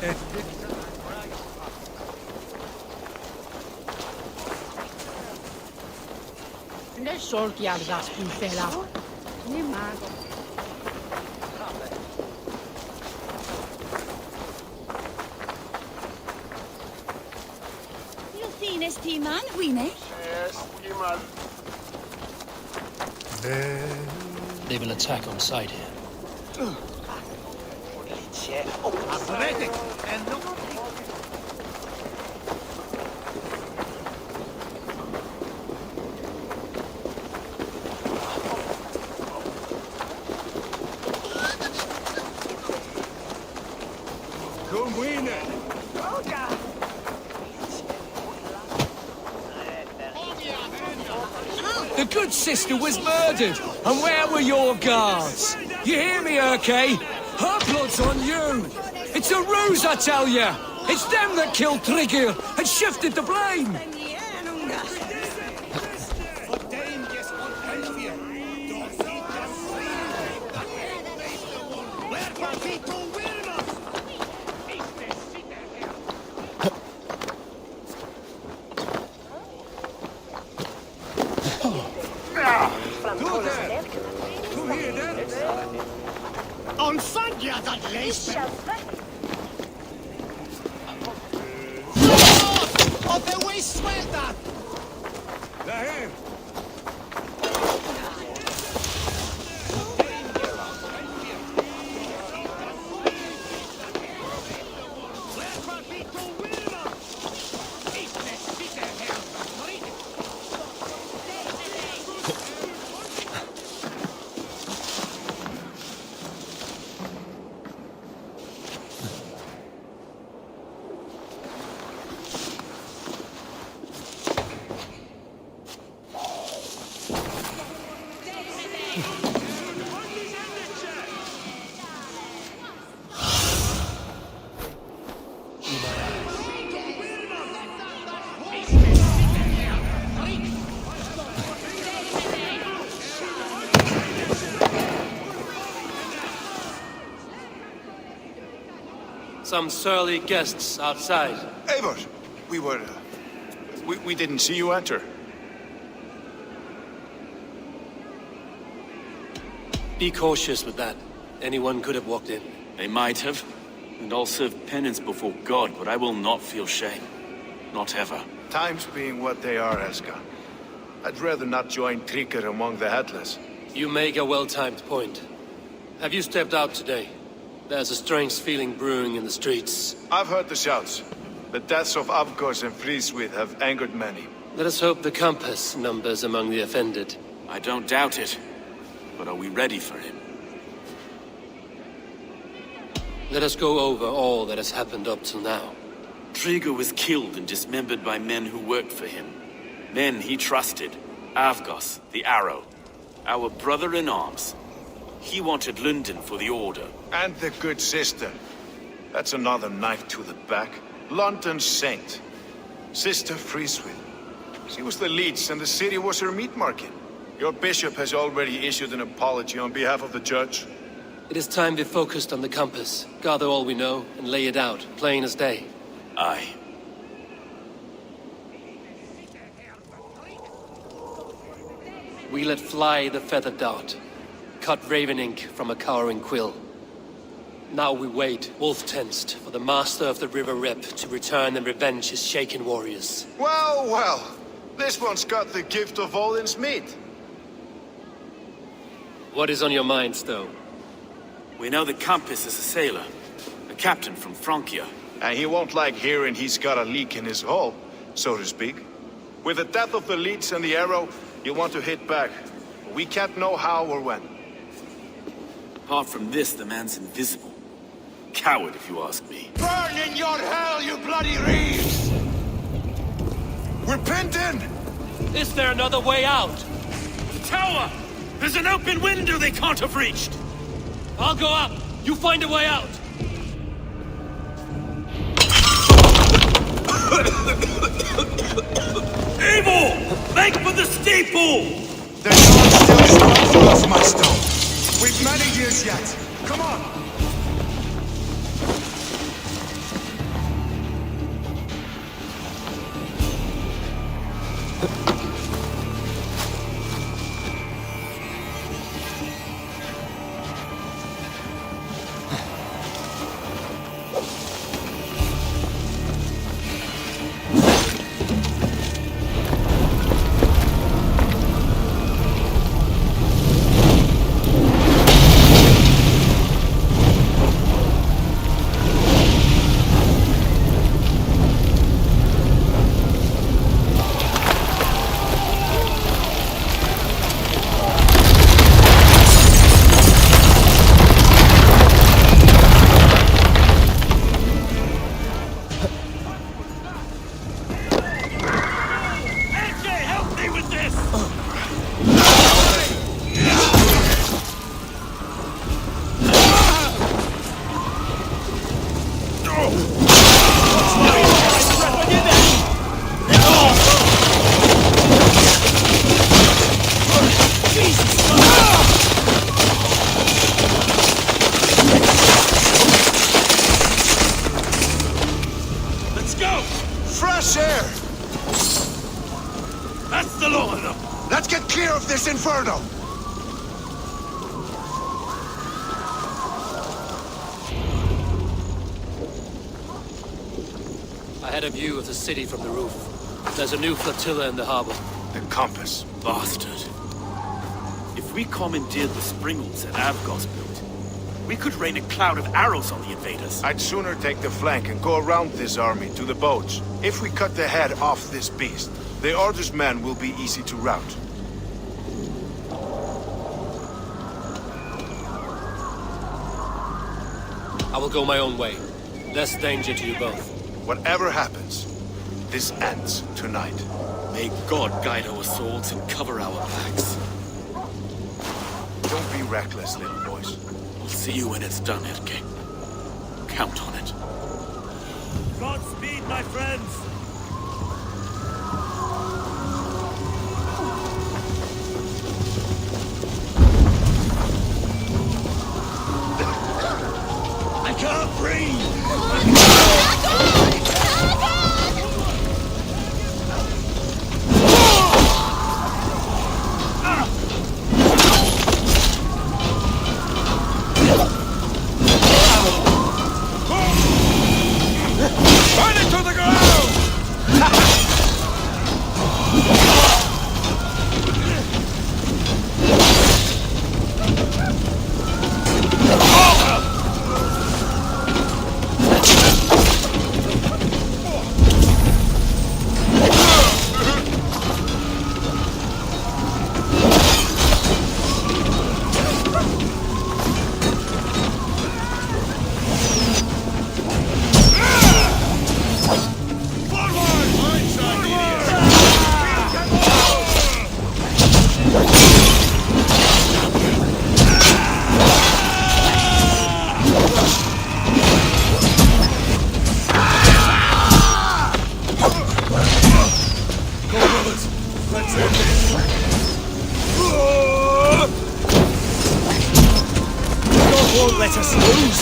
Ne sorgiardas bufela. Ne mago. Lucines timan, wine? Yes, Iman. They will attack on sight here. Athletic and no. Come winner. The good sister was murdered, and where were your guards? You hear me, Urke? Her blood's on you! It's a ruse, I tell you! It's them that killed Trigger and shifted the blame! On Faglia, that lace. Oh, the way suelta! There. Some surly guests outside. Eivor, we didn't see you enter. Be cautious with that. Anyone could have walked in. They might have, and I'll serve penance before God, but I will not feel shame. Not ever. Times being what they are, Elska. I'd rather not join Tricker among the Headless. You make a well-timed point. Have you stepped out today? There's a strange feeling brewing in the streets. I've heard the shouts. The deaths of Avgos and Frieswith have angered many. Let us hope the compass numbers among the offended. I don't doubt it. But are we ready for him? Let us go over all that has happened up till now. Trigger was killed and dismembered by men who worked for him. Men he trusted. Avgos, the Arrow. Our brother-in-arms. He wanted London for the Order. And the good sister. That's another knife to the back. London's saint. Sister Frieswith. She was the leech and the city was her meat market. Your bishop has already issued an apology on behalf of the church. It is time we focused on the compass, gather all we know, and lay it out, plain as day. Aye. We let fly the feather dart, cut raven ink from a cowering quill. Now we wait, wolf-tensed, for the master of the River Rep to return and revenge his shaken warriors. Well, well. This one's got the gift of Odin's meat. What is on your minds, though? We know the compass is a sailor. A captain from Francia. And he won't like hearing he's got a leak in his hull, so to speak. With the death of the leech and the arrow, you want to hit back. But we can't know how or when. Apart from this, the man's invisible. Coward, if you ask me. Burn in your hell, you bloody reeves! We're pinned in! Is there another way out? Tower! There's an open window they can't have reached! I'll go up. You find a way out. Evil! Make for the steeple! The Lord still strong for us, my stone. We've many years yet. Come on! of this inferno! I had a view of the city from the roof. There's a new flotilla in the harbor. The compass. Bastard. If we commandeered the springles that Avgos built, we could rain a cloud of arrows on the invaders. I'd sooner take the flank and go around this army to the boats. If we cut the head off this beast, the Order's men will be easy to rout. I will go my own way. Less danger to you both. Whatever happens, this ends tonight. May God guide our swords and cover our backs. Don't be reckless, little boys. I'll see you when it's done, Erke. Count on it. Godspeed, my friends! I can't breathe! Burn it to the ground! Won't let us lose!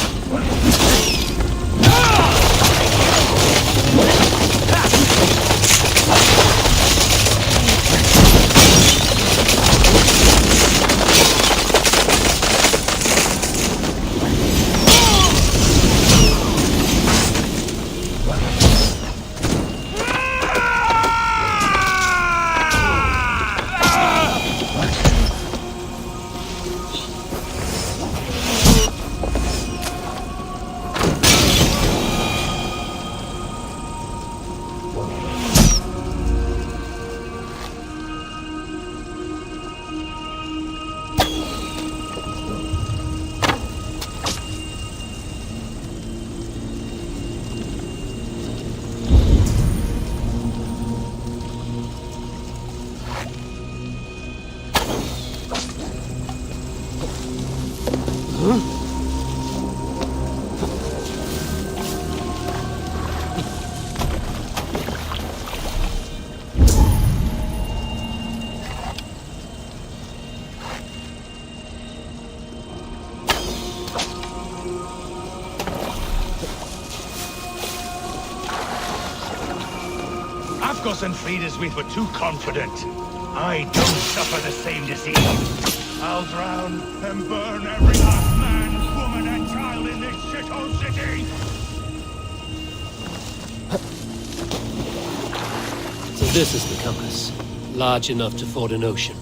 Avgos and Friedeswith were too confident. I don't suffer the same disease. I'll drown and burn every last man, woman, and child in this shithole city! So this is the compass. Large enough to ford an ocean.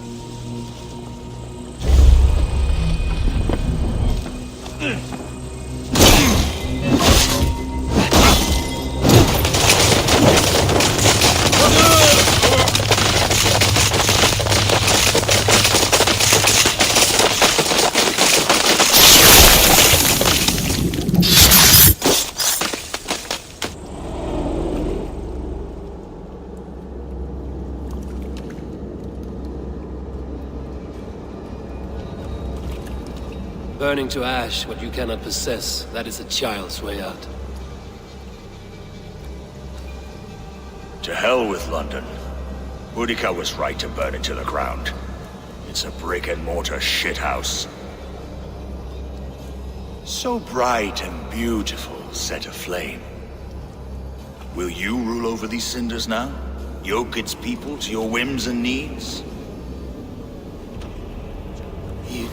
Burning to ash what you cannot possess, that is a child's way out. To hell with London. Boudica was right to burn it to the ground. It's a brick-and-mortar shithouse. So bright and beautiful, set aflame. Will you rule over these cinders now? Yoke its people to your whims and needs?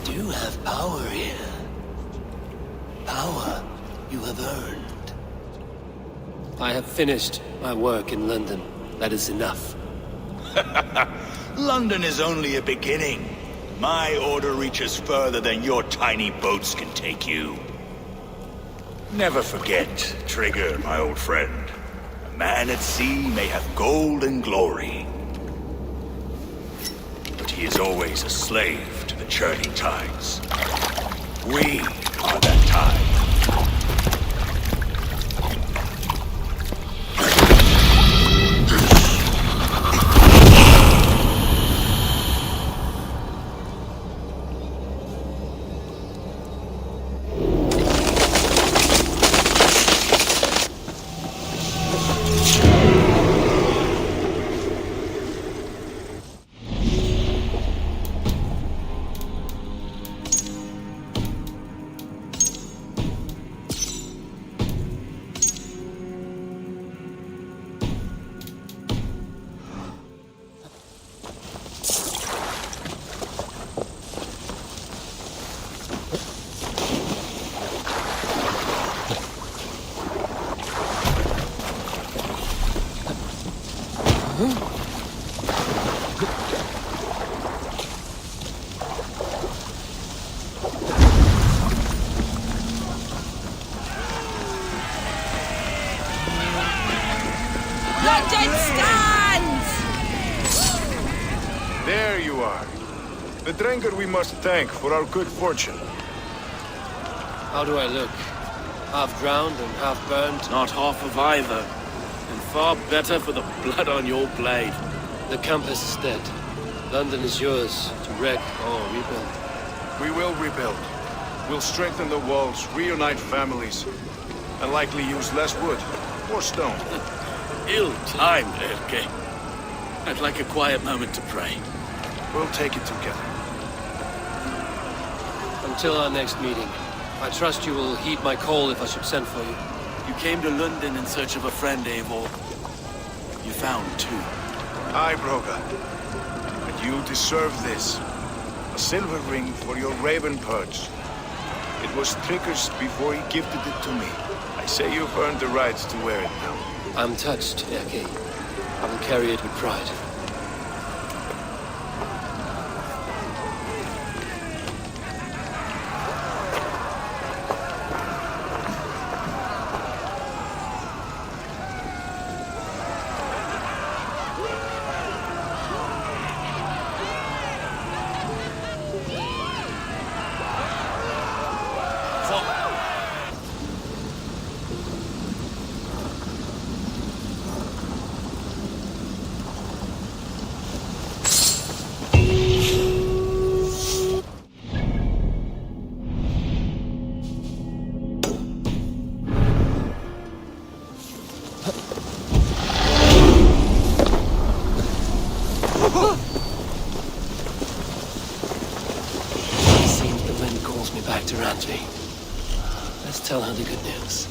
do have power here. Power you have earned. I have finished my work in London. That is enough. London is only a beginning. My order reaches further than your tiny boats can take you. Never forget, Trigger, my old friend. A man at sea may have gold and glory, but he is always a slave to the churning tides. We are that tide. London stands! There you are. The drinker we must thank for our good fortune. How do I look? Half drowned and half burned? Not half of either. And far better for the blood on your blade. The compass is dead. London is yours to wreck or rebuild. We will rebuild. We'll strengthen the walls, reunite families, and likely use less wood, more stone. Ill-timed, Erke. I'd like a quiet moment to pray. We'll take it together. Until our next meeting, I trust you will heed my call if I should send for you. You came to London in search of a friend, Eivor. You found two. Aye, Broga. And you deserve this. A silver ring for your raven perch. It was Trigger's before he gifted it to me. I say you've earned the right to wear it now. I'm touched, Erke. I will carry it with pride. Let's tell her the good news.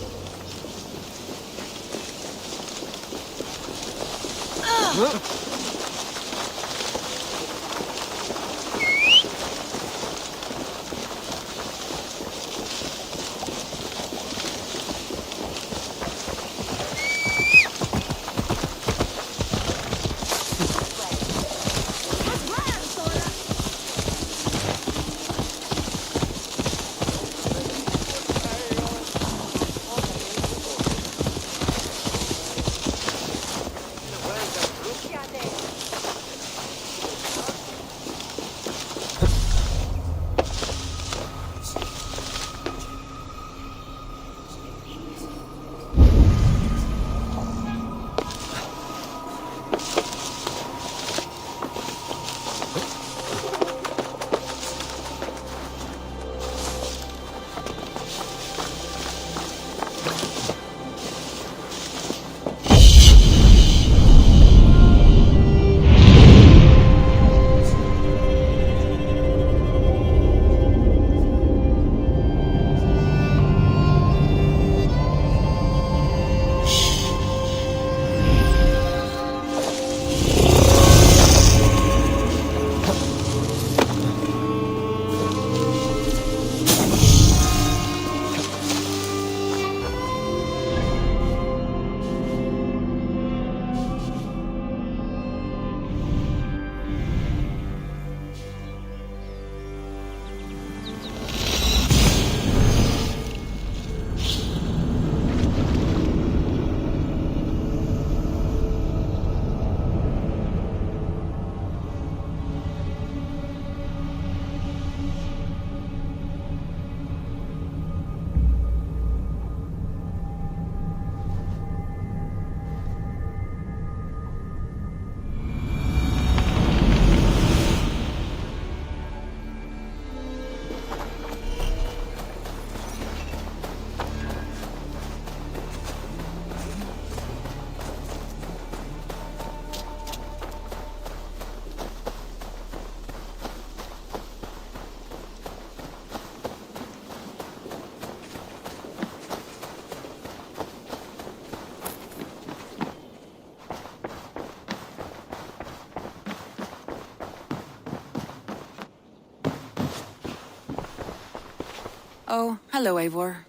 Oh, hello, Eivor.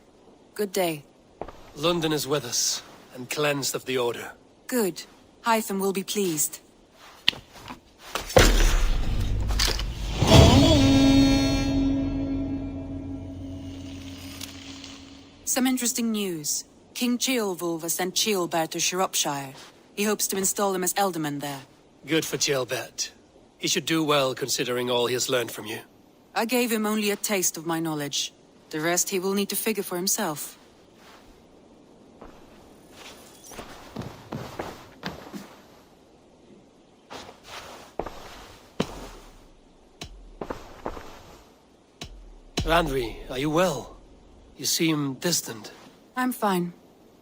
Good day. London is with us, and cleansed of the Order. Good. Hytham will be pleased. Some interesting news. King Ceolwulf has sent Ceolbert to Shropshire. He hopes to install him as Elderman there. Good for Ceolbert. He should do well considering all he has learned from you. I gave him only a taste of my knowledge. The rest he will need to figure for himself. Randvi, are you well? You seem distant. I'm fine.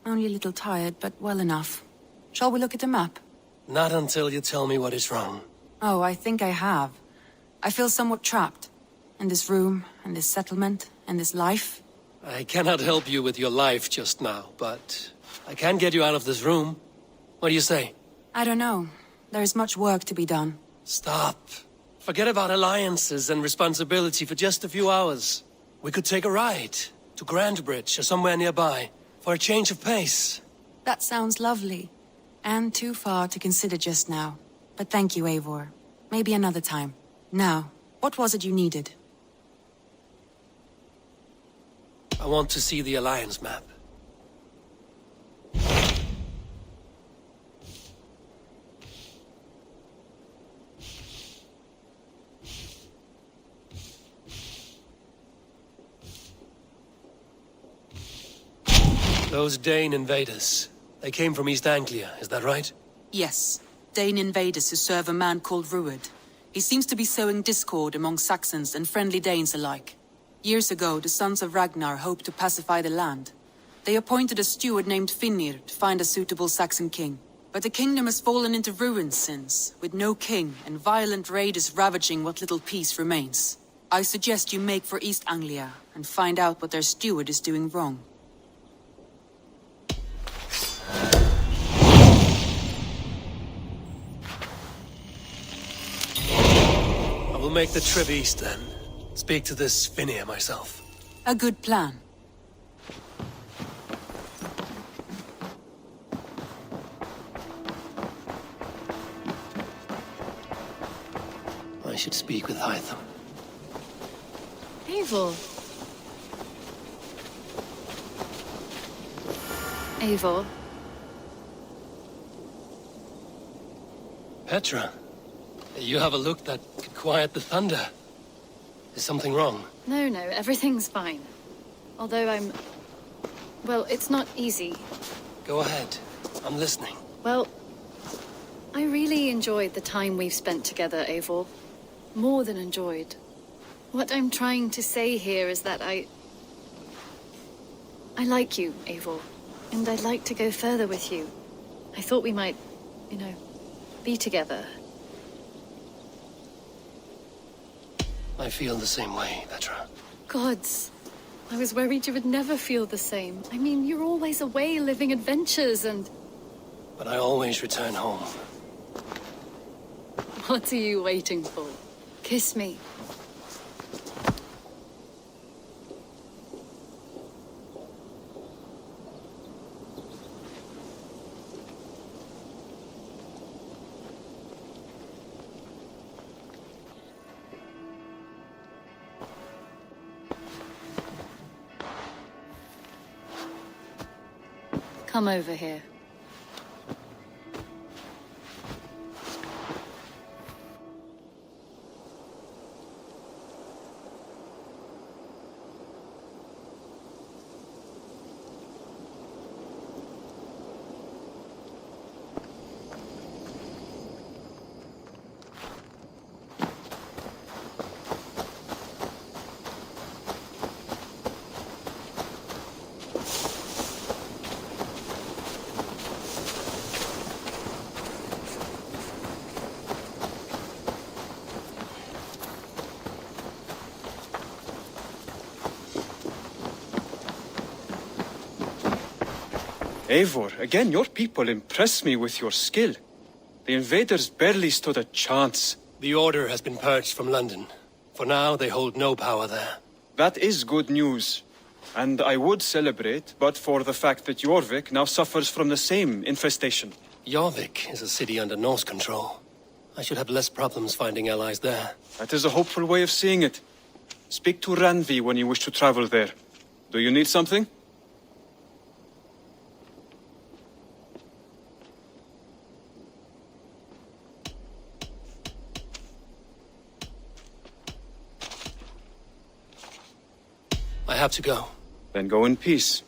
Only a little tired, but well enough. Shall we look at the map? Not until you tell me what is wrong. Oh, I think I have. I feel somewhat trapped. In this room, and this settlement, and this life. I cannot help you with your life just now, but I can get you out of this room. What do you say? I don't know. There is much work to be done. Stop. Forget about alliances and responsibility for just a few hours. We could take a ride to Grandbridge or somewhere nearby for a change of pace. That sounds lovely. And too far to consider just now. But thank you, Eivor. Maybe another time. Now, what was it you needed? I want to see the Alliance map. Those Dane invaders, they came from East Anglia, is that right? Yes. Dane invaders who serve a man called Rued. He seems to be sowing discord among Saxons and friendly Danes alike. Years ago, the sons of Ragnar hoped to pacify the land. They appointed a steward named Finnir to find a suitable Saxon king. But the kingdom has fallen into ruins since, with no king and violent raiders ravaging what little peace remains. I suggest you make for East Anglia and find out what their steward is doing wrong. I will make the trip east then. Speak to this Finnir myself. A good plan. I should speak with Hytham. Eivor. Eivor. Petra, you have a look that could quiet the thunder. Is something wrong? No, everything's fine. Although well, it's not easy. Go ahead. I'm listening. Well, I really enjoyed the time we've spent together, Eivor. More than enjoyed. What I'm trying to say here is that I like you, Eivor. And I'd like to go further with you. I thought we might, be together. I feel the same way, Petra. Gods. I was worried you would never feel the same. I mean, you're always away living adventures and... But I always return home. What are you waiting for? Kiss me. Come over here. Eivor, again, your people impress me with your skill. The invaders barely stood a chance. The Order has been purged from London. For now, they hold no power there. That is good news. And I would celebrate, but for the fact that Jorvik now suffers from the same infestation. Jorvik is a city under Norse control. I should have less problems finding allies there. That is a hopeful way of seeing it. Speak to Ranvi when you wish to travel there. Do you need something? I have to go. Then go in peace.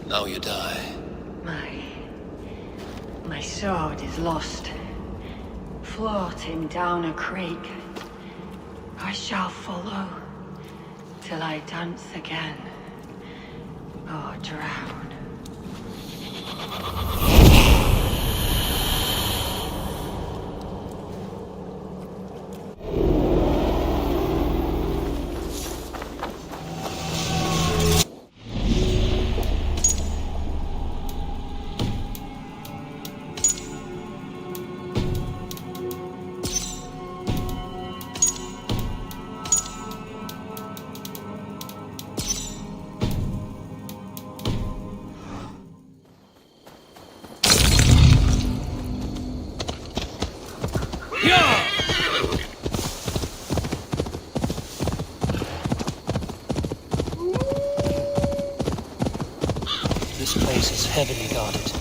Now you die. My sword is lost. Floating down a creek. I shall follow till I dance again or drown. This place is heavily guarded.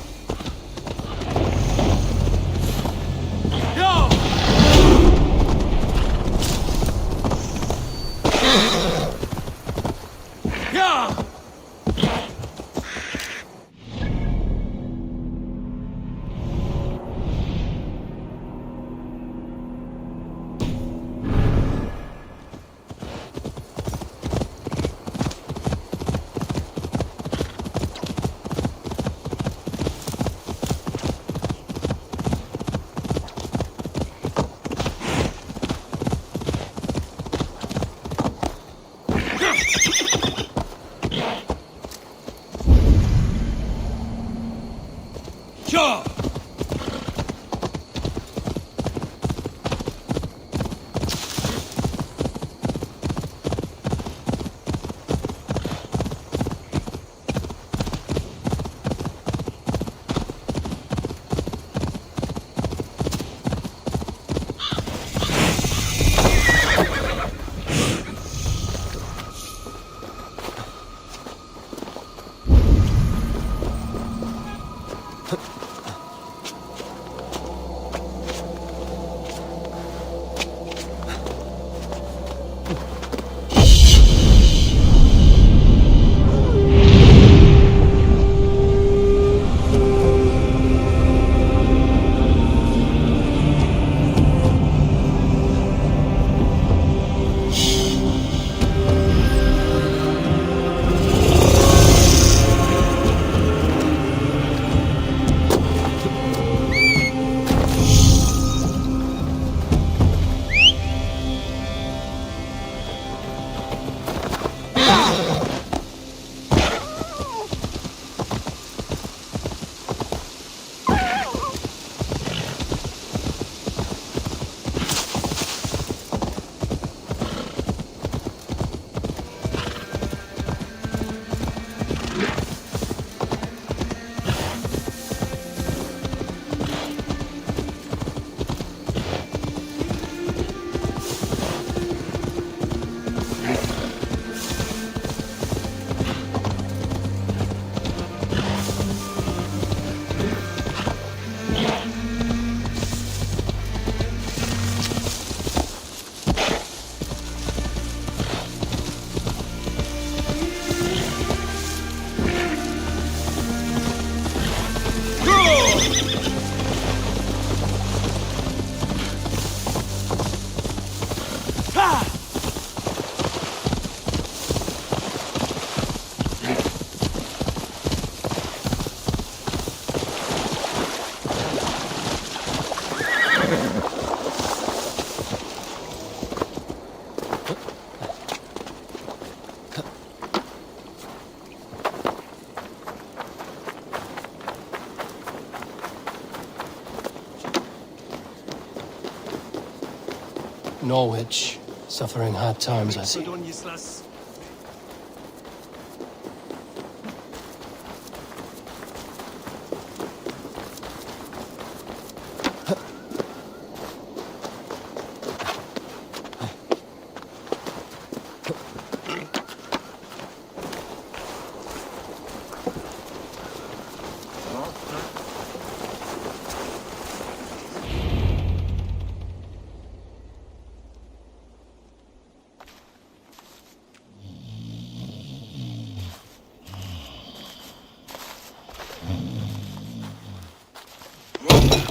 Norwich, suffering hard times, I see.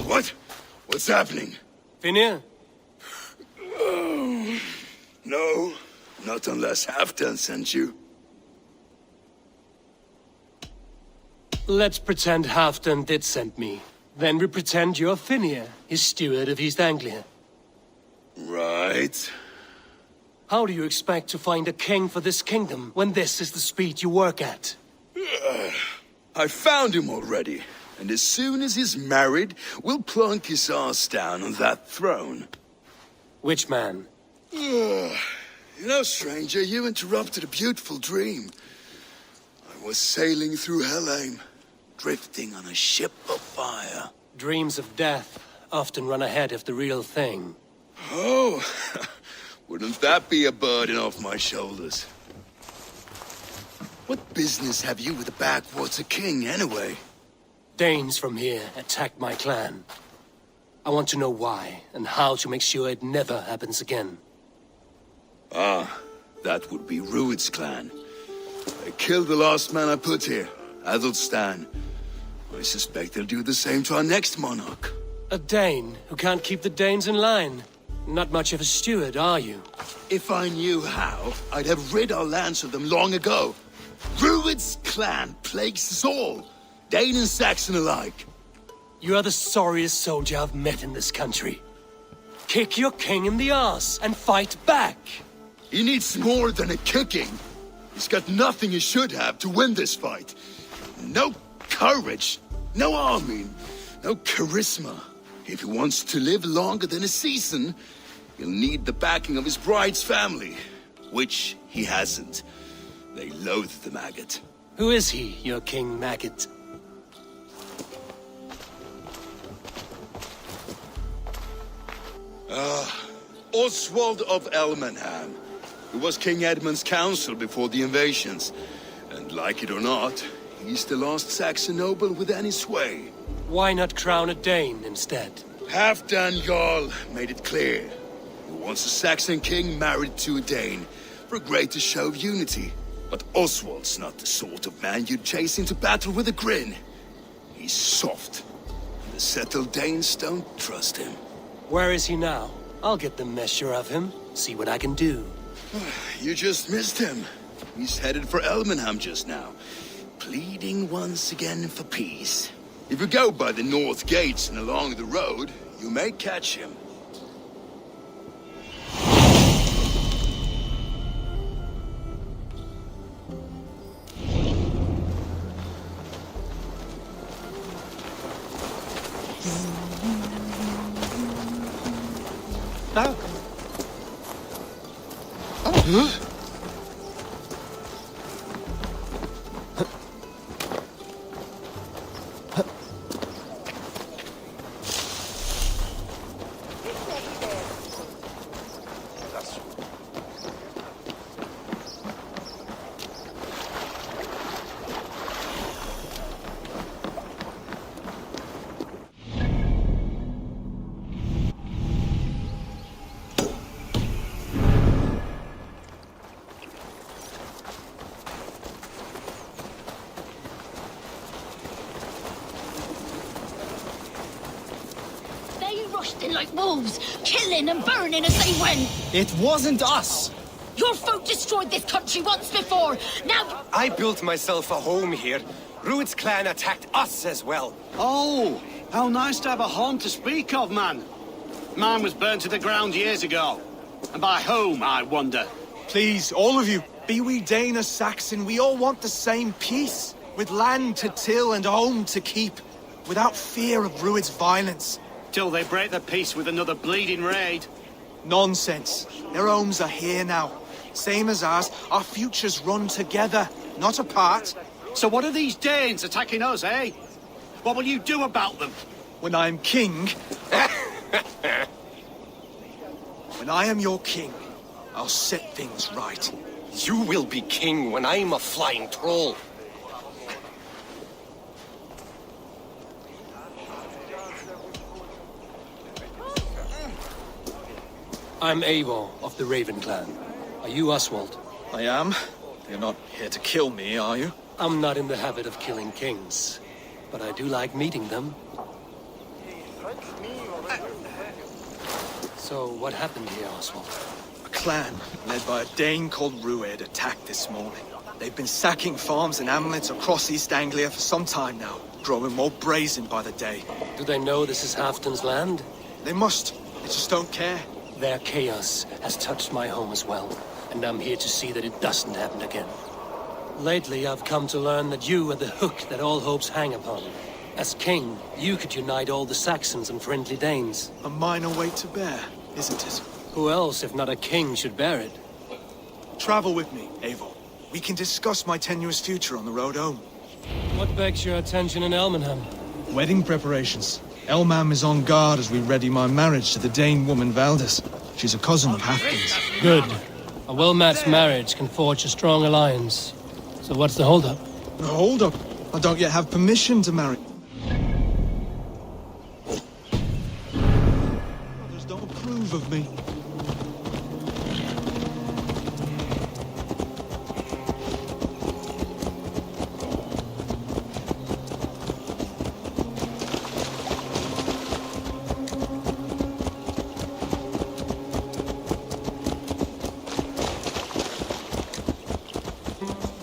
What? What's happening? Finir? Oh, no, not unless Halfdan sent you. Let's pretend Halfdan did send me. Then we pretend you're Finir, his steward of East Anglia. Right. How do you expect to find a king for this kingdom when this is the speed you work at? I found him already. And as soon as he's married, we'll plunk his ass down on that throne. Which man? You know, stranger, you interrupted a beautiful dream. I was sailing through Helheim, drifting on a ship of fire. Dreams of death often run ahead of the real thing. Oh, wouldn't that be a burden off my shoulders? What business have you with the backwater king, anyway? Danes from here attacked my clan. I want to know why, and how to make sure it never happens again. Ah, that would be Rued's clan. They killed the last man I put here, Athelstan. I suspect they'll do the same to our next monarch. A Dane who can't keep the Danes in line. Not much of a steward, are you? If I knew how, I'd have rid our lands of them long ago. Rued's clan plagues us all, Dane and Saxon alike. You are the sorriest soldier I've met in this country. Kick your king in the arse and fight back. He needs more than a kicking. He's got nothing he should have to win this fight. No courage, no army, no charisma. If he wants to live longer than a season, he'll need the backing of his bride's family, which he hasn't. They loathe the maggot. Who is he, your King Maggot? Oswald of Elmenham, who was King Edmund's counsel before the invasions. And like it or not, He's the last Saxon noble with any sway. Why not crown a Dane instead? Halfdan Jarl made it clear. He wants a Saxon king married to a Dane for a greater show of unity. But Oswald's not the sort of man you'd chase into battle with a grin. He's soft. The settled Danes don't trust him. Where is he now? I'll get the measure of him, see what I can do. You just missed him. He's headed for Elmenham just now, pleading once again for peace. If you go by the north gates and along the road, you may catch him. Now. Rusting like wolves, killing and burning as they went. It wasn't us. Your folk destroyed this country once before. Now... I built myself a home here. Rued's clan attacked us as well. Oh, how nice to have a home to speak of, man. Mine was burnt to the ground years ago. And by whom, I wonder? Please, all of you, be we Dane or Saxon, we all want the same peace. With land to till and home to keep. Without fear of Rued's violence. Till they break the peace with another bleeding raid. Nonsense. Their homes are here now. Same as ours, our futures run together, not apart. So what are these Danes attacking us, eh? What will you do about them? When I am king... When I am your king, I'll set things right. You will be king when I'm a flying troll. I'm Eivor of the Raven clan. Are you Oswald? I am. You're not here to kill me, are you? I'm not in the habit of killing kings, but I do like meeting them. So, what happened here, Oswald? A clan, led by a Dane called Rued, attacked this morning. They've been sacking farms and hamlets across East Anglia for some time now, growing more brazen by the day. Do they know this is Halfdan's land? They must. They just don't care. Their chaos has touched my home as well, and I'm here to see that it doesn't happen again. Lately, I've come to learn that you are the hook that all hopes hang upon. As king, you could unite all the Saxons and friendly Danes. A minor weight to bear, isn't it? Who else, if not a king, should bear it? Travel with me, Eivor. We can discuss my tenuous future on the road home. What begs your attention in Elmenham? Wedding preparations. Elmam is on guard as we ready my marriage to the Dane woman Valdis. She's a cousin of Halfdan's. Good. A well-matched marriage can forge a strong alliance. So what's the holdup? The holdup? I don't yet have permission to marry. Others don't approve of me.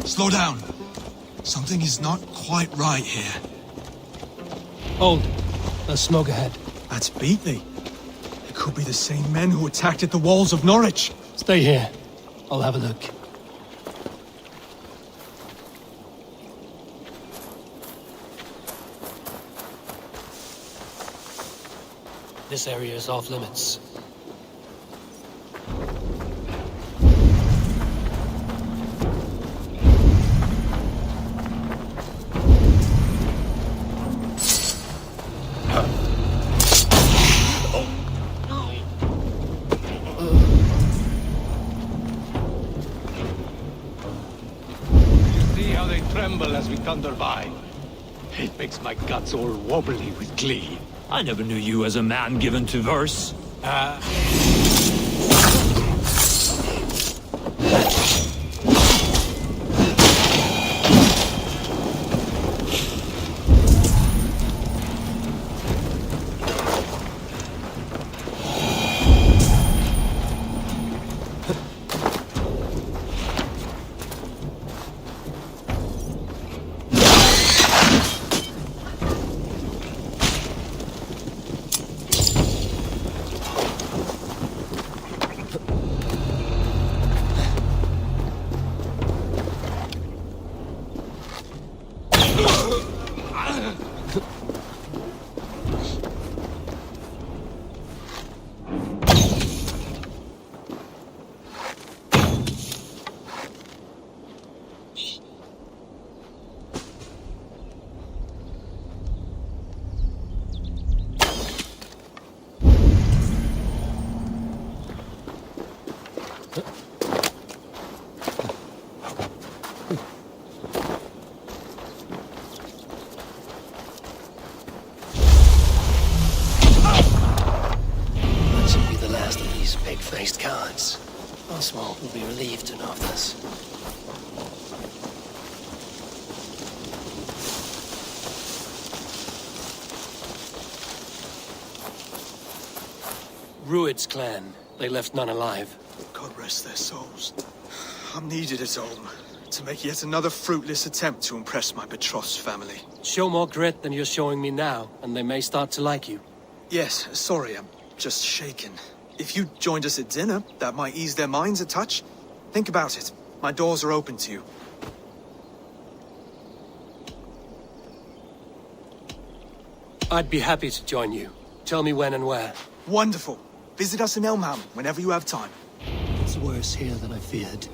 Slow down. Something is not quite right here. Hold. There's smoke ahead. That's Beatley. It could be the same men who attacked at the walls of Norwich. Stay here. I'll have a look. This area is off limits. tremble as we thunder by. It makes my guts all wobbly with glee. I never knew you as a man given to verse. Pig-faced cowards. Oswald will be relieved to know of this. Rued's clan. They left none alive. God rest their souls. I'm needed at home to make yet another fruitless attempt to impress my betrothed family. Show more grit than you're showing me now, and they may start to like you. Yes, sorry, I'm just shaken. If you joined us at dinner, that might ease their minds a touch. Think about it. My doors are open to you. I'd be happy to join you. Tell me when and where. Wonderful. Visit us in Elmham whenever you have time. It's worse here than I feared.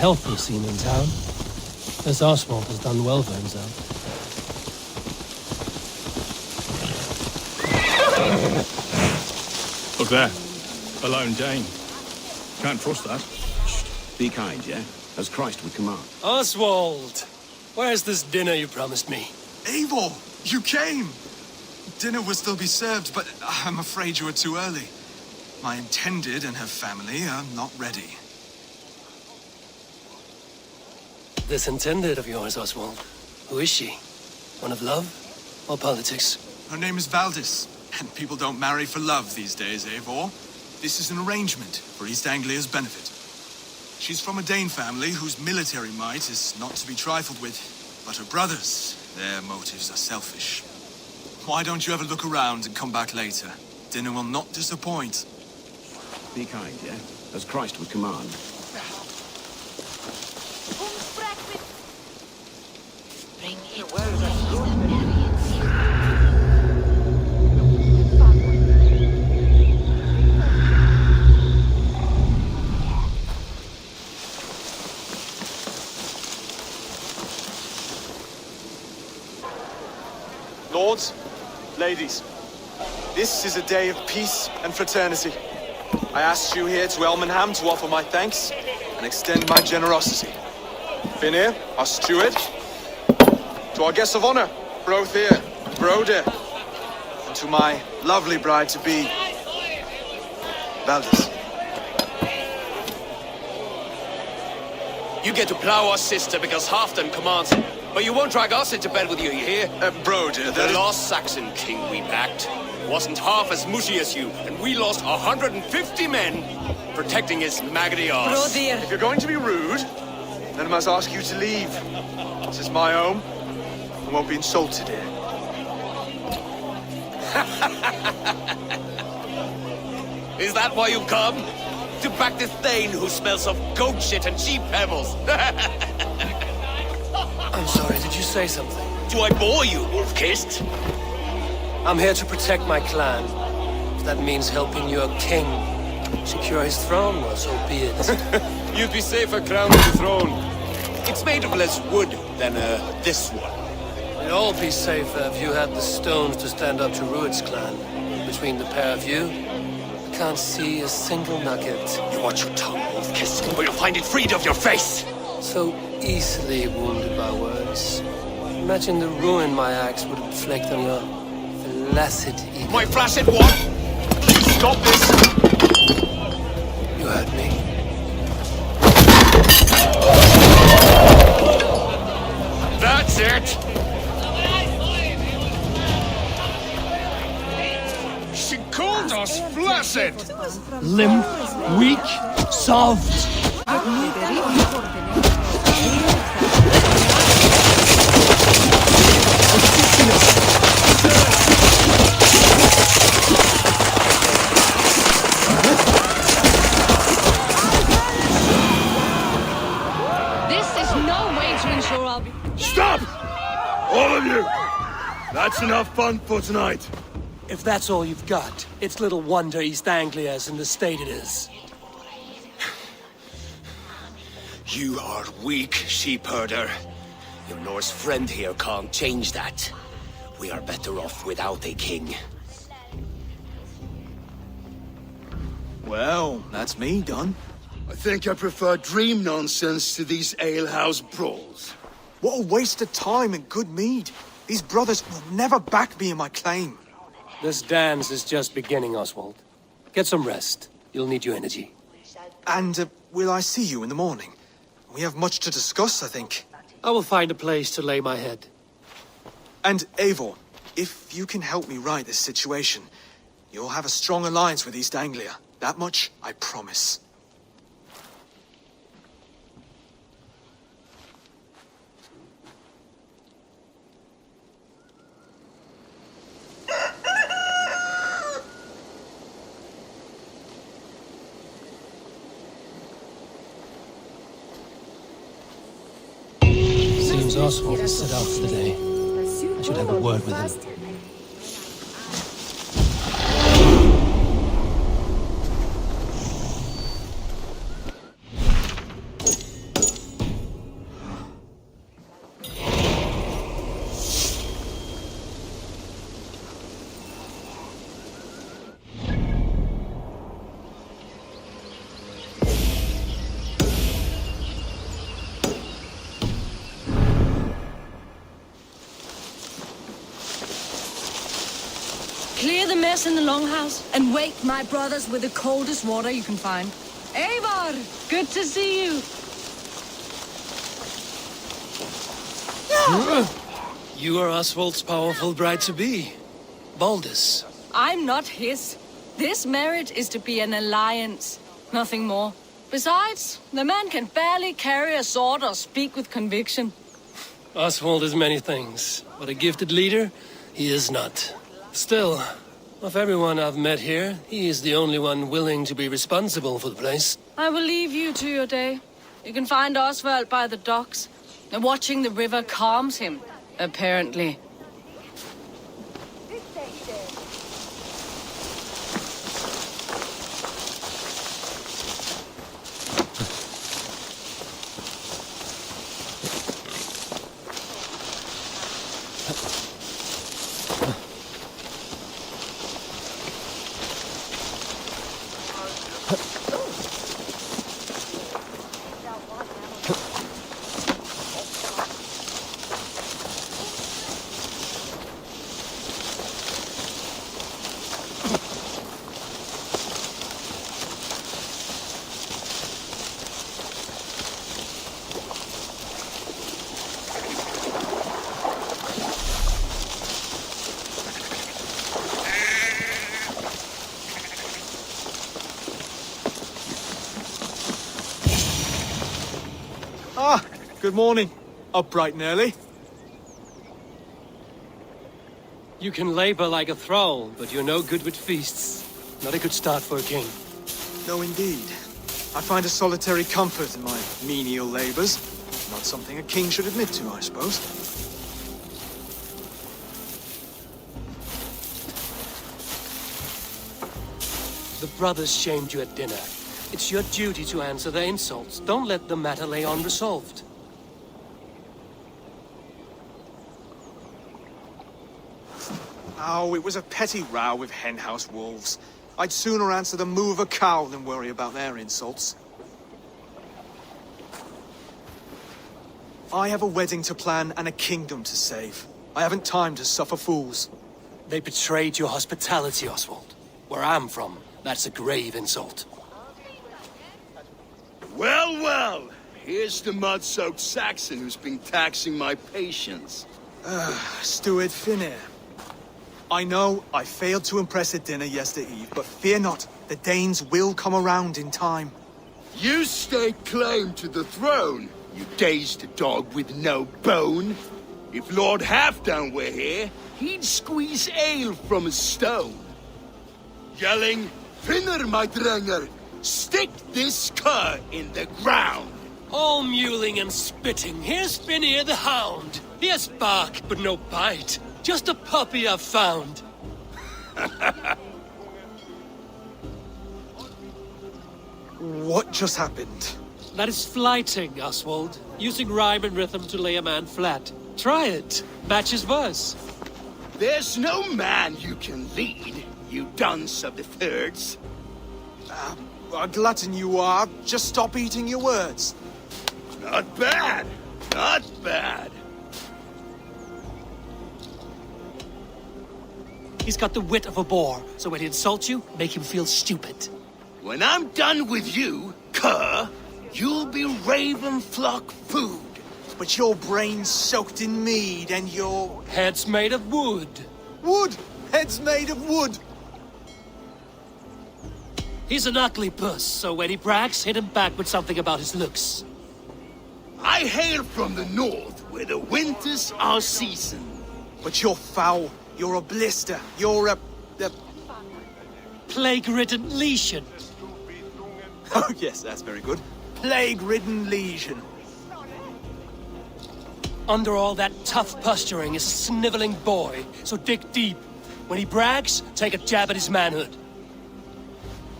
Healthy scene in town. This Oswald has done well for himself. Look there. A lone Dane. Can't trust that. Shh. Be kind, yeah? As Christ would command. Oswald! Where's this dinner you promised me? Eivor! You came! Dinner will still be served, but I'm afraid you are too early. My intended and her family are not ready. This intended of yours, Oswald. Who is she? One of love or politics? Her name is Valdis, and people don't marry for love these days, Eivor. This is an arrangement for East Anglia's benefit. She's from a Dane family whose military might is not to be trifled with, but her brothers, their motives are selfish. Why don't you have a look around and come back later? Dinner will not disappoint. Be kind, yeah? As Christ would command. Bring it well. Lords, ladies, this is a day of peace and fraternity. I asked you here to Elmenham to offer my thanks and extend my generosity. Finir, our steward, to our guests of honor, Brothir, Broder, and to my lovely bride-to-be, Valdis. You get to plow our sister because Halfdan commands it. But you won't drag us into bed with you hear? Broder, the lost Saxon king we backed wasn't half as mushy as you, and we lost 150 men protecting his maggoty arse. If you're going to be rude, then I must ask you to leave. This is my home. I won't be insulted here. Is that why you come? To back this Thane who smells of goat shit and cheap pebbles? I'm sorry, did you say something? Do I bore you, wolf-kissed? I'm here to protect my clan. If that means helping your king secure his throne, well, so be it. You'd be safer crowned the throne. It's made of less wood than, this one. We'd all be safer if you had the stones to stand up to Rued's clan. Between the pair of you, I can't see a single nugget. You watch your tongue, wolf-kissed, or you'll find it freed of your face! So easily wounded by words. Imagine the ruin my axe would inflict on your flaccid ego. My flaccid what? Stop this! You heard me. That's it! She called us flaccid! Limp, weak, soft. This is no way to ensure I'll be... Stop! All of you! That's enough fun for tonight. If that's all you've got, it's little wonder East Anglia's in the state it is. You are weak, sheep herder. Your Norse friend here can't change that. We are better off without a king. Well, that's me done. I think I prefer dream nonsense to these alehouse brawls. What a waste of time and good mead. These brothers will never back me in my claim. This dance is just beginning, Oswald. Get some rest. You'll need your energy. And will I see you in the morning? We have much to discuss, I think. I will find a place to lay my head. And Eivor, if you can help me right this situation, you'll have a strong alliance with East Anglia. That much, I promise. Seems Oswald has set out for the day. I should have a word with him. Clear the mess in the longhouse and wake my brothers with the coldest water you can find. Eivor, good to see you. You are Oswald's powerful bride-to-be, Baldus. I'm not his. This marriage is to be an alliance, nothing more. Besides, the man can barely carry a sword or speak with conviction. Oswald is many things, but a gifted leader, he is not. Still, of everyone I've met here, he is the only one willing to be responsible for the place. I will leave you to your day. You can find Oswald by the docks. And watching the river calms him, apparently. Ah, good morning. Up bright and early. You can labor like a thrall, but you're no good with feasts. Not a good start for a king. No, indeed. I find a solitary comfort in my menial labors. Not something a king should admit to, I suppose. The brothers shamed you at dinner. It's your duty to answer their insults. Don't let the matter lay unresolved. Oh, it was a petty row with henhouse wolves. I'd sooner answer the moo of a cow than worry about their insults. I have a wedding to plan and a kingdom to save. I haven't time to suffer fools. They betrayed your hospitality, Oswald. Where I'm from, that's a grave insult. Well, well. Here's the mud-soaked Saxon who's been taxing my patience. Steward Finnair. I know I failed to impress at dinner yesterday eve, but fear not, the Danes will come around in time. You stake claim to the throne, you dazed dog with no bone. If Lord Halfdan were here, he'd squeeze ale from a stone. Yelling, Finner, my drenger, stick this cur in the ground. All mewling and spitting, here's Finnear the hound. He has bark, but no bite. Just a puppy I've found. What just happened? That is flighting, Oswald. Using rhyme and rhythm to lay a man flat. Try it. Match his verse. There's no man you can lead, you dunce of the thirds. A glutton you are. Just stop eating your words. Not bad. Not bad. He's got the wit of a boar, so when he insults you, make him feel stupid. When I'm done with you, cur, you'll be raven flock food. But your brain's soaked in mead and your... Head's made of wood. Wood! Head's made of wood! He's an ugly puss, so when he brags, hit him back with something about his looks. I hail from the north, where the winters are season. But you're foul. You're a blister. You're a... Plague-ridden lesion. Oh, yes, that's very good. Plague-ridden lesion. Under all that tough posturing is a sniveling boy, so dig deep. When he brags, take a jab at his manhood.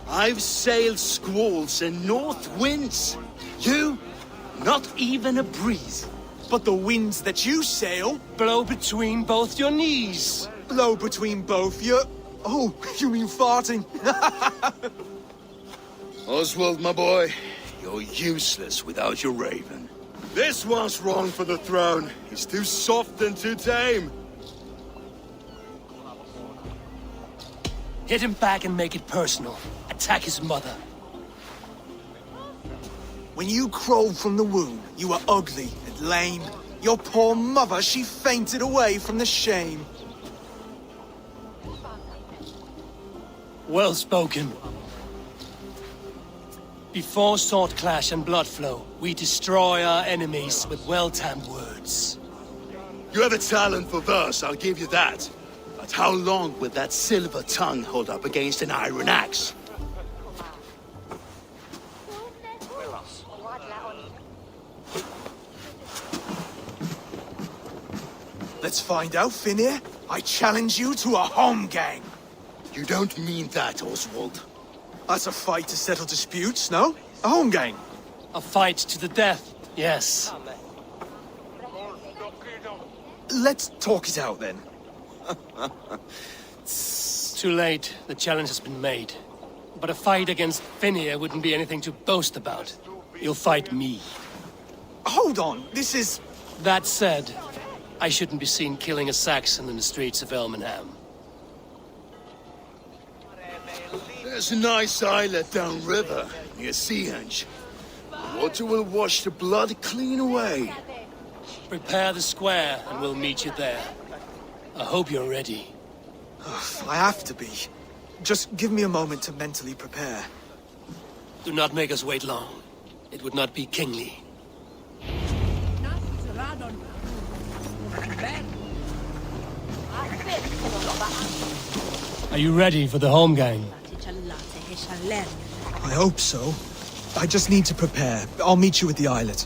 I've sailed squalls and north winds. You, not even a breeze. But the winds that you sail... Blow between both your knees. Blow between both your... Oh, you mean farting? Oswald, my boy, you're useless without your raven. This one's wrong for the throne. He's too soft and too tame. Hit him back and make it personal. Attack his mother. When you crawled from the womb, you were ugly and lame. Your poor mother, she fainted away from the shame. Well spoken. Before sword clash and blood flow, we destroy our enemies with well-timed words. You have a talent for verse, I'll give you that. But how long will that silver tongue hold up against an iron axe? Let's find out, Finnear. I challenge you to a home gang. You don't mean that, Oswald. That's a fight to settle disputes, no? A home gang. A fight to the death, yes. Let's talk it out, then. Too late. The challenge has been made. But a fight against Finnear wouldn't be anything to boast about. You'll fight me. Hold on, this is... That said, I shouldn't be seen killing a Saxon in the streets of Elmenham. There's a nice islet downriver, near Seahenge. The water will wash the blood clean away. Prepare the square, and we'll meet you there. I hope you're ready. I have to be. Just give me a moment to mentally prepare. Do not make us wait long. It would not be kingly. Are you ready for the home gang? I hope so. I just need to prepare. I'll meet you at the islet.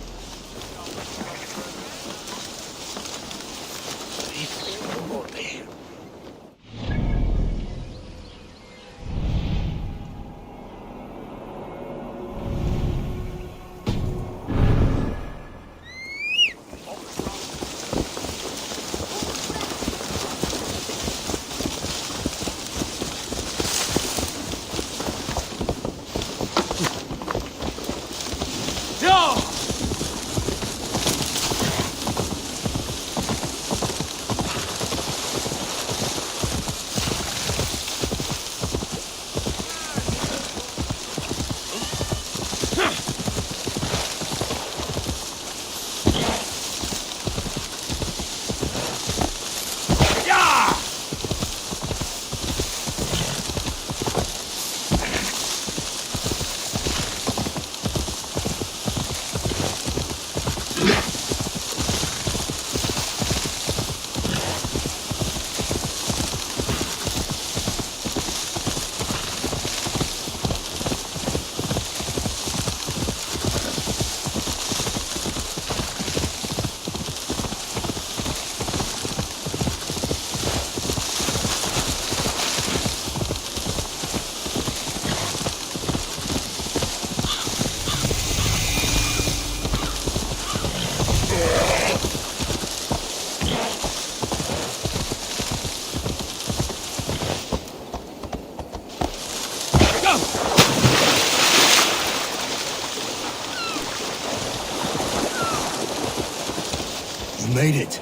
You made it.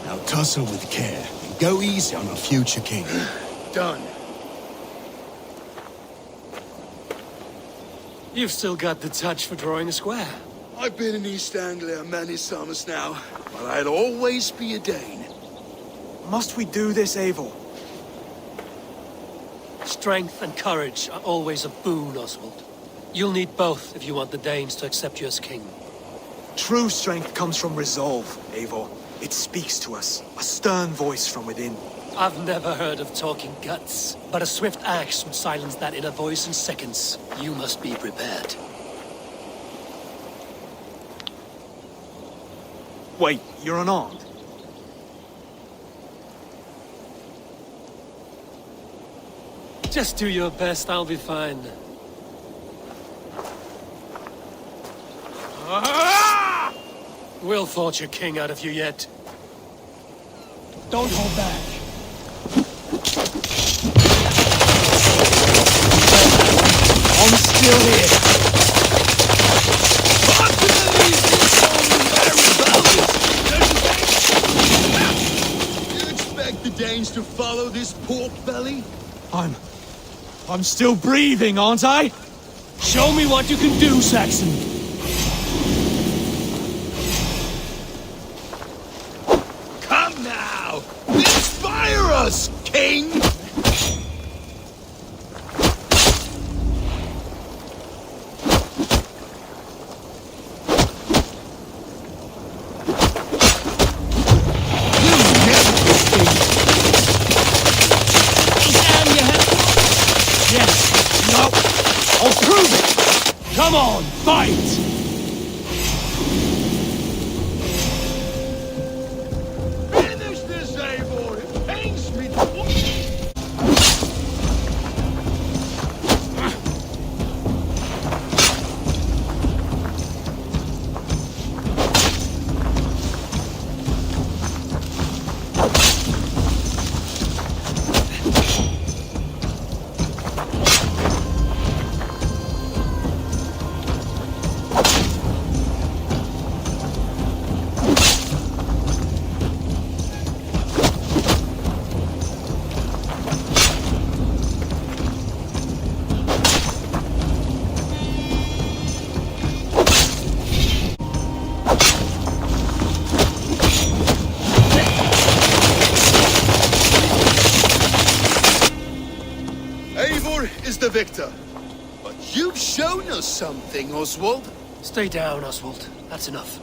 Now tussle with care and go easy on our future king. Done. You've still got the touch for drawing a square. I've been in East Anglia many summers now, but I'll always be a Dane. Must we do this, Eivor? Strength and courage are always a boon, Oswald. You'll need both if you want the Danes to accept you as king. True strength comes from resolve, Eivor. It speaks to us, a stern voice from within. I've never heard of talking guts, but a swift axe would silence that inner voice in seconds. You must be prepared. Wait, you're unarmed? Just do your best, I'll be fine. We'll forge a king out of you yet. Don't hold back. I'm still here. You expect the Danes to follow this pork belly? I'm still breathing, aren't I? Show me what you can do, Saxon. Come now! Inspire us, king! Come on, fight! Finish this, Eivor! It pains me to is the victor. But you've shown us something, Oswald. Stay down, Oswald. That's enough.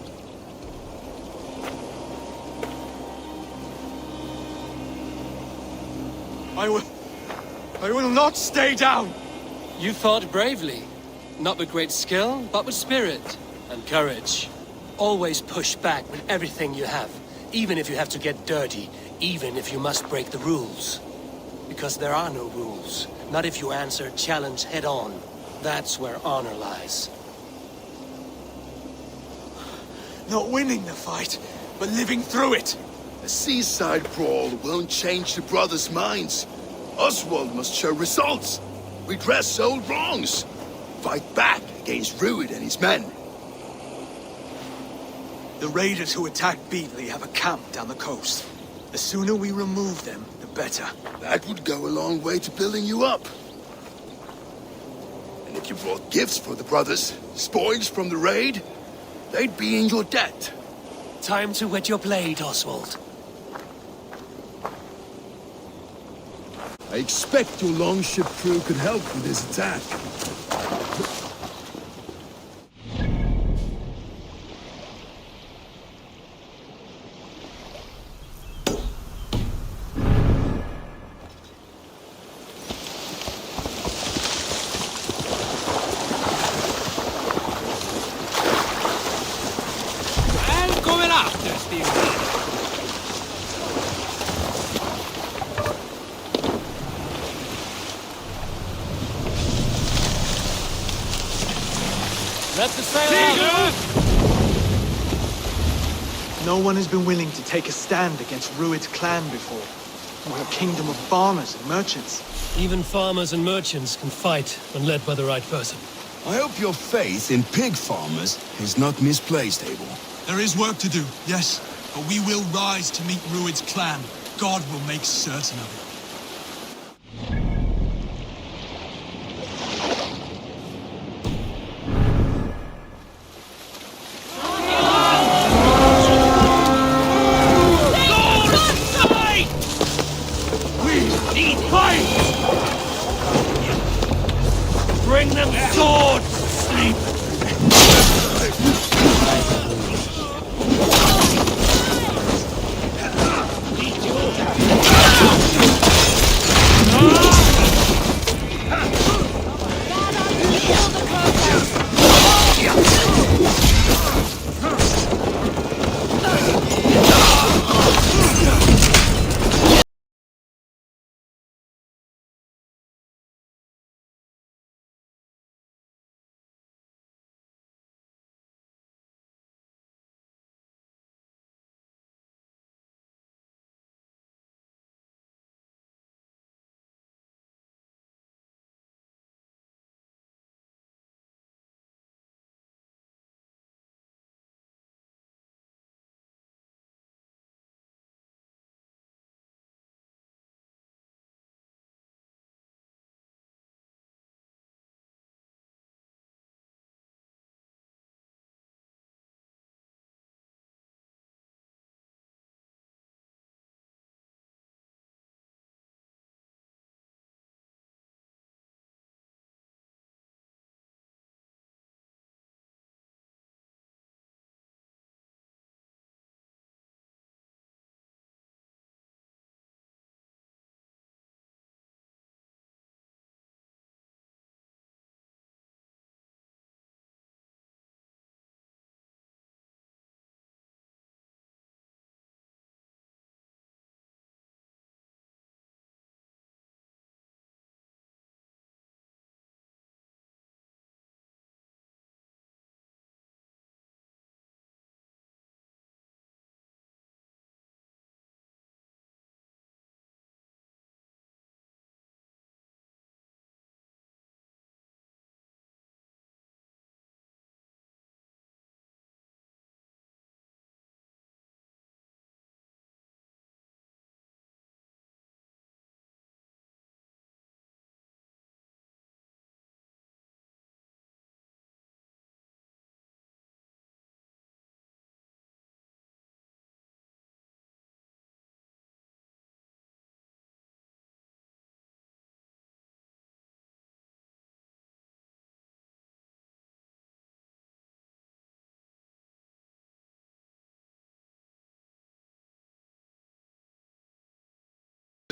I will not stay down! You fought bravely. Not with great skill, but with spirit and courage. Always push back with everything you have, even if you have to get dirty, even if you must break the rules. Because there are no rules. Not if you answer challenge head on. That's where honor lies. Not winning the fight, but living through it. A seaside brawl won't change the brothers' minds. Oswald must show results. Redress old wrongs. Fight back against Rued and his men. The raiders who attacked Beatley have a camp down the coast. The sooner we remove them, the better. That would go a long way to building you up. And if you brought gifts for the brothers, spoils from the raid, they'd be in your debt. Time to wet your blade, Oswald. I expect your longship crew could help with this attack. Let the sail out! No one has been willing to take a stand against Rued's clan before. We're a kingdom of farmers and merchants. Even farmers and merchants can fight when led by the right person. I hope your faith in pig farmers is not misplaced, Abel. There is work to do, yes, but we will rise to meet Rued's clan. God will make certain of it. Bring them swords, sleep!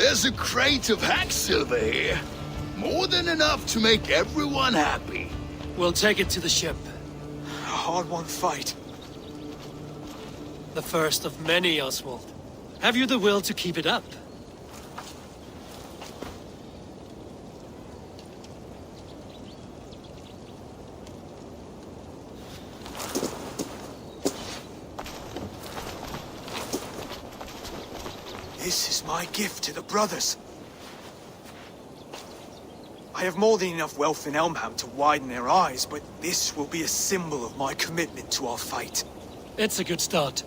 There's a crate of hacksilver here. More than enough to make everyone happy. We'll take it to the ship. A hard-won fight. The first of many, Oswald. Have you the will to keep it up? This is my gift to the brothers. I have more than enough wealth in Elmham to widen their eyes, but this will be a symbol of my commitment to our fight. It's a good start.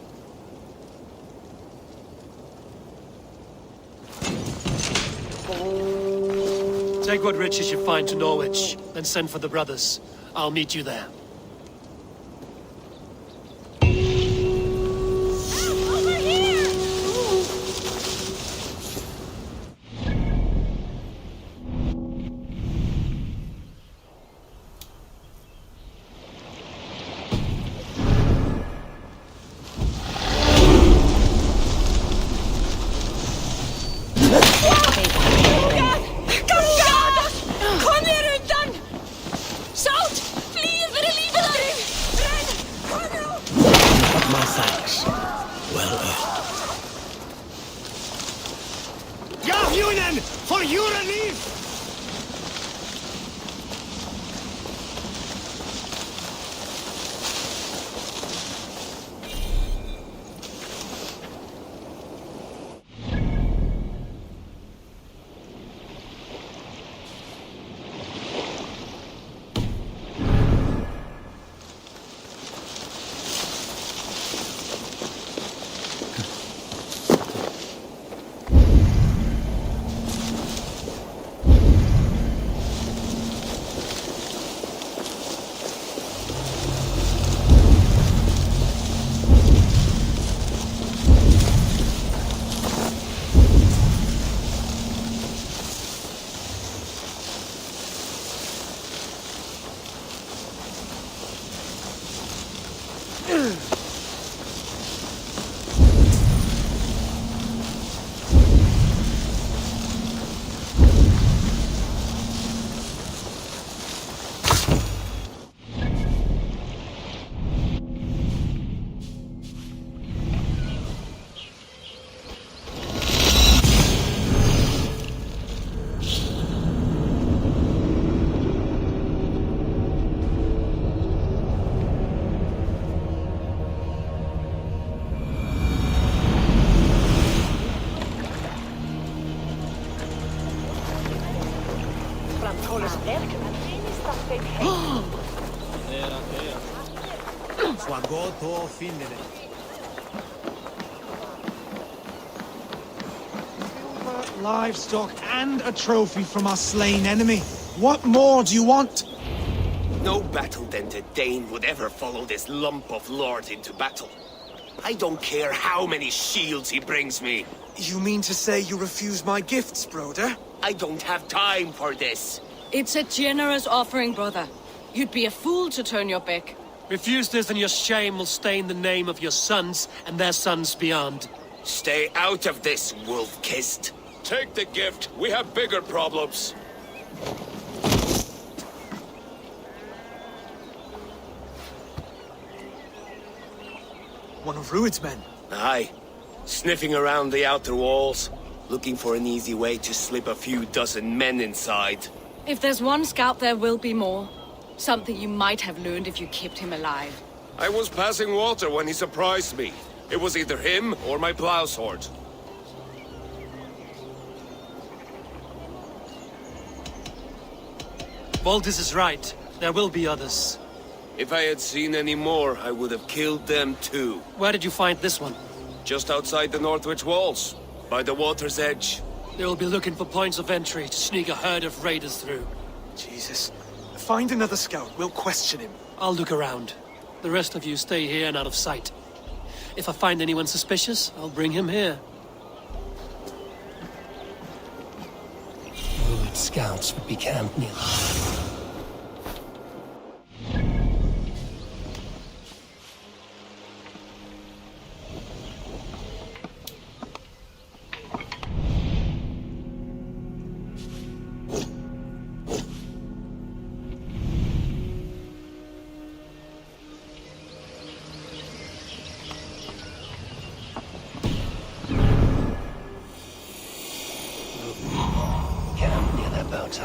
Take what riches you find to Norwich, then send for the brothers. I'll meet you there. For your relief! Livestock and a trophy from our slain enemy. What more do you want? No battle-dented Dane would ever follow this lump of lord into battle. I don't care how many shields he brings me. You mean to say you refuse my gifts, broder? I don't have time for this. It's a generous offering, brother. You'd be a fool to turn your back. Refuse this and your shame will stain the name of your sons and their sons beyond. Stay out of this, wolf-kissed. Take the gift. We have bigger problems. One of Rued's men. Aye. Sniffing around the outer walls, looking for an easy way to slip a few dozen men inside. If there's one scout, there will be more. Something you might have learned if you kept him alive. I was passing water when he surprised me. It was either him or my plow sword. Voltis is right. There will be others. If I had seen any more, I would have killed them too. Where did you find this one? Just outside the Northwich walls, by the water's edge. They will be looking for points of entry to sneak a herd of raiders through. Jesus. Find another scout. We'll question him. I'll look around. The rest of you stay here and out of sight. If I find anyone suspicious, I'll bring him here. Rude scouts would be camped near.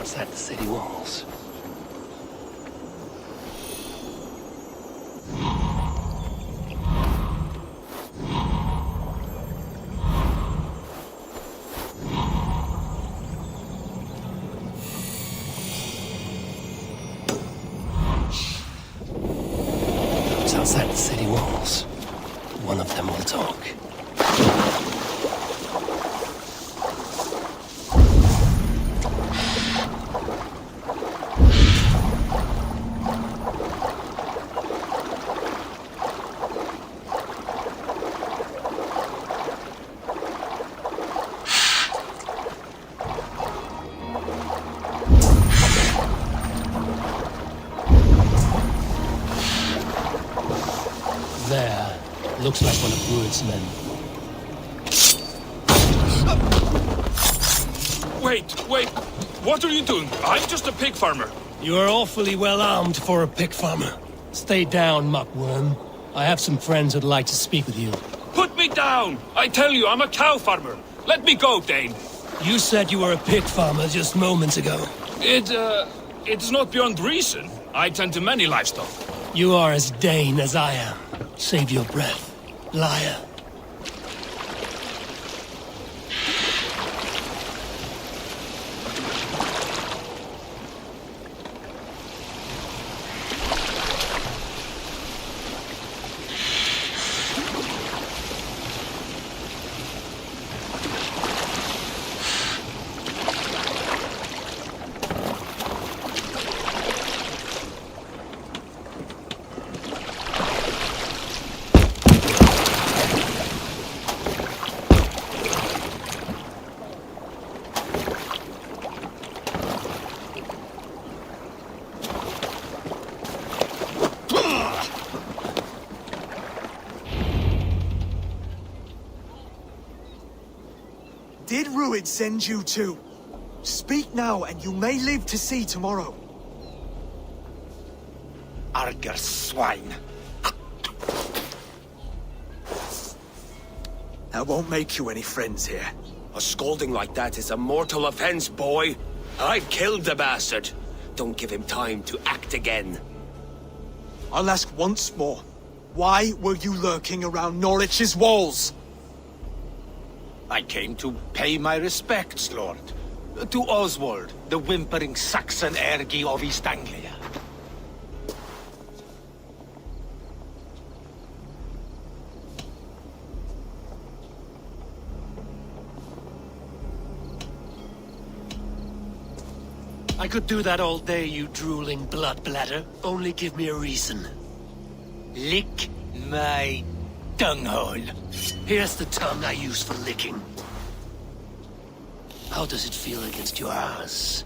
outside the city walls. It's outside the city walls. One of them will talk. There. Looks like one of Rued's men. Wait! What are you doing? I'm just a pig farmer. You are awfully well armed for a pig farmer. Stay down, muckworm. I have some friends who'd like to speak with you. Put me down! I tell you, I'm a cow farmer. Let me go, Dane. You said you were a pig farmer just moments ago. It's not beyond reason. I tend to many livestock. You are as Dane as I am. Save your breath, liar. Did Rued send you too? Speak now, and you may live to see tomorrow. Arger swine. That won't make you any friends here. A scolding like that is a mortal offense, boy. I killed the bastard. Don't give him time to act again. I'll ask once more. Why were you lurking around Norwich's walls? I came to pay my respects, Lord. To Oswald, the whimpering Saxon ergi of East Anglia. I could do that all day, you drooling blood bladder. Only give me a reason. Lick my dunghole. Here's the tongue I use for licking. How does it feel against your ass?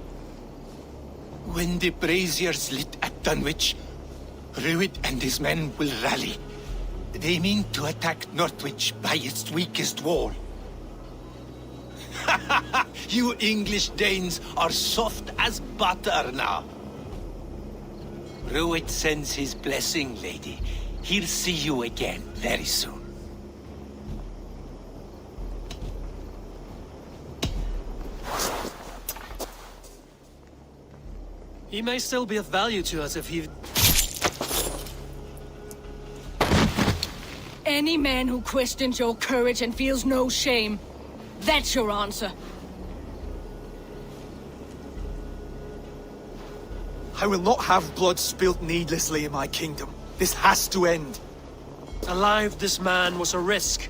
When the braziers lit at Dunwich, Rued and his men will rally. They mean to attack Northwich by its weakest wall. You English Danes are soft as butter now. Rued sends his blessing, lady. He'll see you again very soon. He may still be of value to us if he... Any man who questions your courage and feels no shame, that's your answer. I will not have blood spilt needlessly in my kingdom. This has to end. Alive, this man was a risk.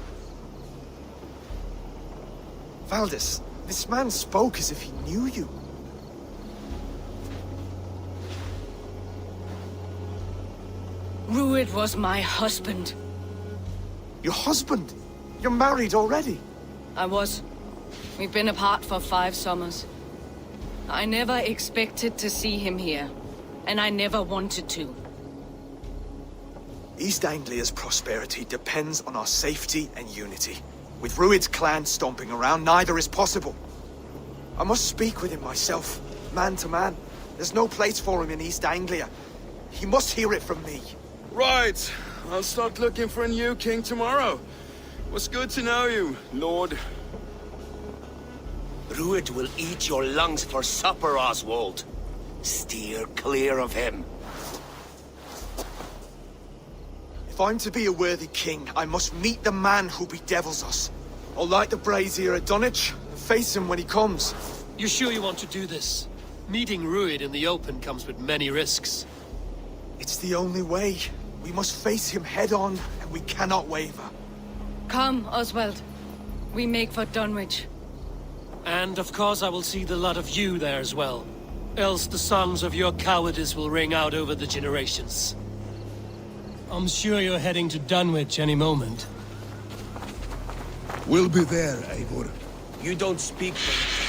Valdis, this man spoke as if he knew you. Rued was my husband. Your husband? You're married already? I was. We've been apart for 5 summers. I never expected to see him here, and I never wanted to. East Anglia's prosperity depends on our safety and unity. With Rued's clan stomping around, neither is possible. I must speak with him myself, man to man. There's no place for him in East Anglia. He must hear it from me. Right. I'll start looking for a new king tomorrow. Was good to know you, Lord. Rued will eat your lungs for supper, Oswald. Steer clear of him. If I'm to be a worthy king, I must meet the man who bedevils us. I'll light the brazier at Dunwich and face him when he comes. You sure you want to do this? Meeting Rued in the open comes with many risks. It's the only way. We must face him head on, and we cannot waver. Come, Oswald. We make for Dunwich. And of course I will see the lot of you there as well. Else the songs of your cowardice will ring out over the generations. I'm sure you're heading to Dunwich any moment. We'll be there, Eivor. You don't speak for